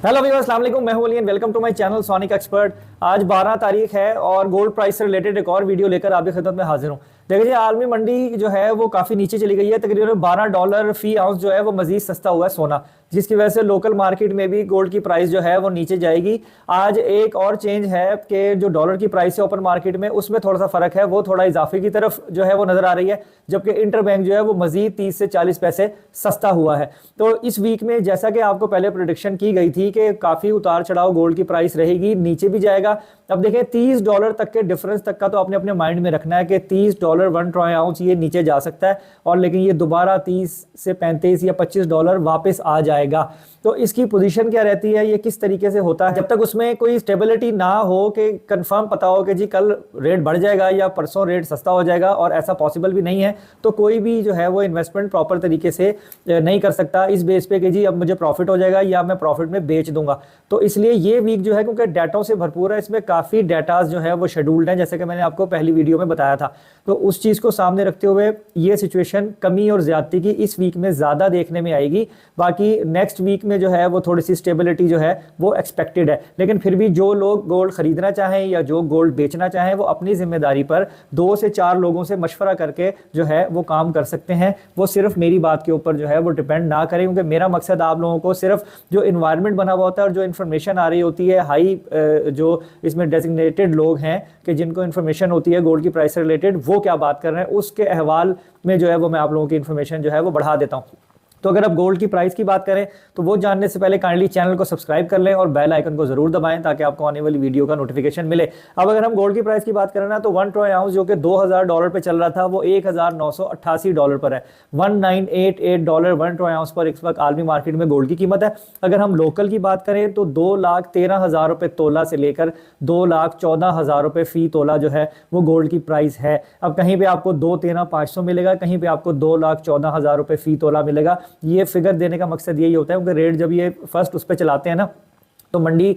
Hello viewers, अस्सलाम वालेकुम। मैं हूं Ali and welcome to my channel sonic expert. आज 12 तारीख है और गोल्ड प्राइस से रिलेटेड एक और वीडियो लेकर आपकी खिदमत में हाजिर हूं। देखिए, आलमी मंडी जो है वो काफ़ी नीचे चली गई है। तकरीबन $12 फी आउंस जो है वो मजीद सस्ता हुआ है सोना, जिसकी वजह से लोकल मार्केट में भी गोल्ड की प्राइस जो है वो नीचे जाएगी। आज एक और चेंज है कि जो डॉलर की प्राइस है ओपन मार्केट में, उसमें थोड़ा सा फर्क है, वो थोड़ा इजाफे की तरफ जो है वो नजर आ रही है, जबकि इंटर बैंक जो है वो मजीद 30 से 40 पैसे सस्ता हुआ है। तो इस वीक में जैसा कि आपको पहले प्रोडिक्शन की गई थी कि काफ़ी उतार चढ़ाव गोल्ड की प्राइस रहेगी, नीचे भी जाएगा। अब देखें, $30 तक के डिफरेंस तक का तो आपने अपने माइंड में रखना है कि $30 1 ट्रॉय आउंस ये नीचे जा सकता है, और लेकिन ये दोबारा 30 से 35 या $25 वापस आ जाएगा। तो इसकी पोजीशन क्या रहती है, ये किस तरीके से होता है, जब तक उसमें कोई स्टेबिलिटी ना हो कि कंफर्म पता हो कि जी कल रेट बढ़ जाएगा या परसों रेट सस्ता हो जाएगा, और ऐसा पॉसिबल भी नहीं है, तो कोई भी जो है वो इन्वेस्टमेंट प्रॉपर तरीके से नहीं कर सकता इस बेस पे कि जी अब मुझे प्रॉफिट हो जाएगा या मैं प्रॉफिट में बेच दूंगा। तो इसलिए ये वीक जो है, क्योंकि डाटों से भरपूर है, इसमें काफ़ी डाटाज जो है वो शेड्यूल्ड हैं, जैसे कि मैंने आपको पहली वीडियो में बताया था। तो उस चीज़ को सामने रखते हुए ये सिचुएशन कमी और ज्यादती की इस वीक में ज़्यादा देखने में आएगी। बाकी नेक्स्ट वीक में जो है वो थोड़ी सी स्टेबिलिटी जो है वो एक्सपेक्टेड है। लेकिन फिर भी जो लोग गोल्ड खरीदना चाहें या जो गोल्ड बेचना चाहें, वो अपनी जिम्मेदारी पर 2 से 4 लोगों से मशवरा करके जो है वो काम कर सकते हैं। वो सिर्फ मेरी बात के ऊपर जो है वो डिपेंड ना करें, क्योंकि मेरा मकसद आप लोगों को सिर्फ जो इन्वायरमेंट बना हुआ होता है और जो इन्फॉर्मेशन आ रही होती है, हाई जो इसमें डेजिग्नेटेड लोग हैं कि जिनको इन्फॉर्मेशन होती है गोल्ड की प्राइस से रिलेटेड, वो क्या बात कर रहे हैं, उसके अहवाल में जो है वो मैं आप लोगों की इन्फॉर्मेशन जो है वो बढ़ा देता हूँ। तो अगर आप गोल्ड की प्राइस की बात करें तो वो जानने से पहले काइंडली चैनल को सब्सक्राइब कर लें और बेल आइकन को जरूर दबाएं, ताकि आपको आने वाली वीडियो का नोटिफिकेशन मिले। अब अगर हम गोल्ड की प्राइस की बात करें ना, तो 1 ट्रॉय आउंस जो कि $2000 पे चल रहा था, वो $1988 पर है। $1988 1 ट्रॉय आउंस पर इस वक्त आलमी मार्केट में गोल्ड की कीमत है। अगर हम लोकल की बात करें तो $2,13,000 तोला से लेकर $2,14,000 फी तोला जो है वो गोल्ड की प्राइस है। अब कहीं पे आपको 2,13,500 मिलेगा, कहीं पे आपको $2,14,000 फी तोला मिलेगा। ये फिगर देने का मकसद यही होता है, क्योंकि रेट जब ये फर्स्ट उस पर चलाते हैं ना, तो मंडी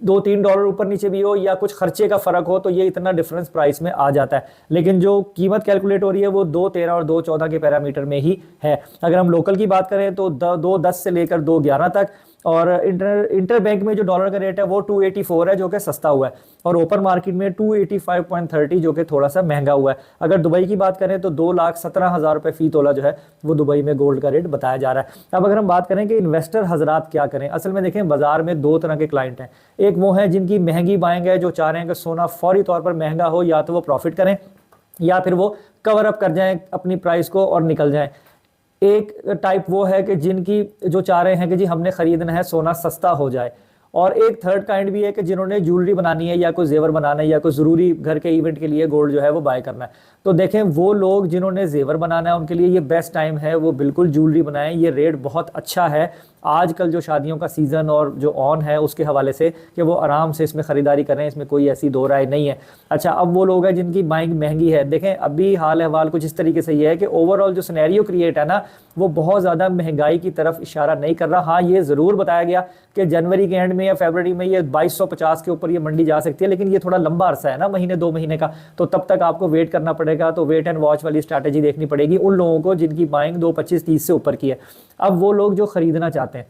$2-3 ऊपर नीचे भी हो या कुछ खर्चे का फर्क हो, तो ये इतना डिफरेंस प्राइस में आ जाता है। लेकिन जो कीमत कैलकुलेट हो रही है वो 2.13 और 2.14 के पैरामीटर में ही है। अगर हम लोकल की बात करें तो 2.10 से लेकर 2.11 तक, और इंटर बैंक में जो डॉलर का रेट है वो 284 है, जो कि सस्ता हुआ है, और ओपन मार्केट में 285.30 जो कि थोड़ा सा महंगा हुआ है। अगर दुबई की बात करें तो $2,17,000 फी तोला जो है वो दुबई में गोल्ड का रेट बताया जा रहा है। अब अगर हम बात करें कि इन्वेस्टर हजरात क्या करें, असल में देखें बाजार में 2 तरह के क्लाइंट हैं। एक वो है जिनकी महंगी बाइंग है, जो चाह रहे हैं कि सोना फौरी तौर पर महंगा हो, या तो वो प्रॉफिट करें या फिर वो कवर अप कर जाएं अपनी प्राइस को और निकल जाएं। एक टाइप वो है कि जिनकी जो चाह रहे हैं कि जी हमने खरीदना है, सोना सस्ता हो जाए। और एक थर्ड काइंड भी है कि जिन्होंने ज्वेलरी बनानी है या कोई जेवर बनाना है या कोई ज़रूरी घर के इवेंट के लिए गोल्ड जो है वो बाय करना है। तो देखें, वो लोग जिन्होंने जेवर बनाना है उनके लिए ये बेस्ट टाइम है, वो बिल्कुल ज्वेलरी बनाएं। ये रेट बहुत अच्छा है आजकल जो शादियों का सीज़न और जो ऑन है उसके हवाले से, कि वो आराम से इसमें ख़रीदारी करें, इसमें कोई ऐसी दो राय नहीं है। अच्छा, अब वो लोग हैं जिनकी बाइंग महंगी है। देखें, अभी हाल अहवाल कुछ इस तरीके से ये है कि ओवरऑल जो सिनेरियो क्रिएट है ना, वो बहुत ज़्यादा महंगाई की तरफ इशारा नहीं कर रहा। हाँ, ये ज़रूर बताया गया कि जनवरी के एंड में या फरवरी में ये 2250 के ऊपर ये मंडी जा सकती है, लेकिन ये थोड़ा लंबा अरसा है ना, महीने 2 महीने का, तो तब तक आपको वेट करना पड़ेगा। तो वेट एंड वॉच वाली स्ट्रैटेजी देखनी पड़ेगी उन लोगों को जिनकी बाइंग 225-30 से ऊपर की है। अब वो लोग जो खरीदना चाहते हैं,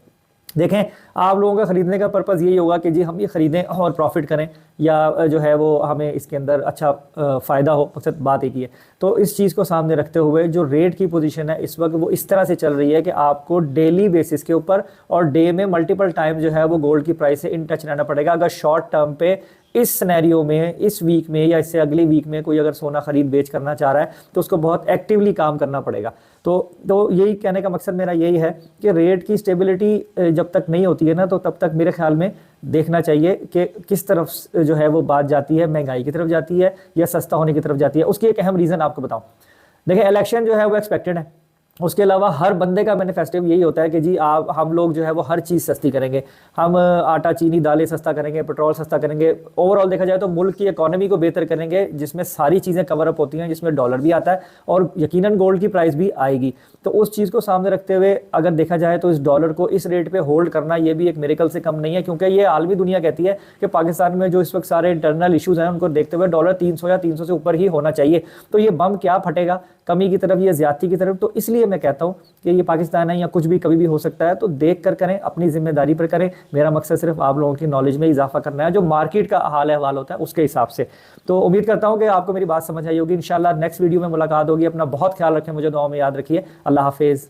देखें, आप लोगों का ख़रीदने का पर्पज़ यही होगा कि जी हम ये ख़रीदें और प्रॉफिट करें, या जो है वो हमें इसके अंदर अच्छा फ़ायदा हो, मकसद बात एक ही है। तो इस चीज़ को सामने रखते हुए जो रेट की पोजीशन है इस वक्त वो इस तरह से चल रही है कि आपको डेली बेसिस के ऊपर और डे में मल्टीपल टाइम जो है वो गोल्ड की प्राइस से इन टच रहना पड़ेगा। अगर शॉर्ट टर्म पे इस सिनेरियो में, इस वीक में या इससे अगले वीक में कोई अगर सोना खरीद बेच करना चाह रहा है तो उसको बहुत एक्टिवली काम करना पड़ेगा। तो यही कहने का मकसद मेरा यही है कि रेट की स्टेबिलिटी जब तक नहीं होती है ना, तो तब तक मेरे ख्याल में देखना चाहिए कि किस तरफ जो है वो बात जाती है, महंगाई की तरफ जाती है या सस्ता होने की तरफ जाती है। उसकी एक अहम रीज़न आपको बताऊं, देखिए, इलेक्शन जो है वो एक्सपेक्टेड है। उसके अलावा हर बंदे का मैनिफेस्टो यही होता है कि जी हम लोग जो है वो हर चीज़ सस्ती करेंगे, हम आटा चीनी दालें सस्ता करेंगे, पेट्रोल सस्ता करेंगे। ओवरऑल देखा जाए तो मुल्क की इकोनॉमी को बेहतर करेंगे, जिसमें सारी चीज़ें कवर अप होती हैं, जिसमें डॉलर भी आता है और यकीनन गोल्ड की प्राइस भी आएगी। तो उस चीज़ को सामने रखते हुए अगर देखा जाए तो इस डॉलर को इस रेट पर होल्ड करना ये भी एक मिरेकल से कम नहीं है, क्योंकि ये आलमी दुनिया कहती है कि पाकिस्तान में जो इस वक्त सारे इंटरनल इशूज़ हैं उनको देखते हुए डॉलर 300 या 300 से ऊपर ही होना चाहिए। तो ये बम क्या फटेगा, कमी की तरफ या ज्यादती की तरफ, तो इसलिए इसीलिए मैं कहता हूँ कि ये पाकिस्तान है या कुछ भी कभी भी हो सकता है, तो देख कर करें, अपनी जिम्मेदारी पर करें। मेरा मकसद सिर्फ आप लोगों की नॉलेज में इजाफा करना है, जो मार्केट का हाल अहवाल होता है उसके हिसाब से। तो उम्मीद करता हूँ कि आपको मेरी बात समझ आई होगी। इंशाल्लाह नेक्स्ट वीडियो में मुलाकात होगी। अपना बहुत ख्याल रखें, मुझे दुआ में याद रखिए। अल्लाह हाफिज़।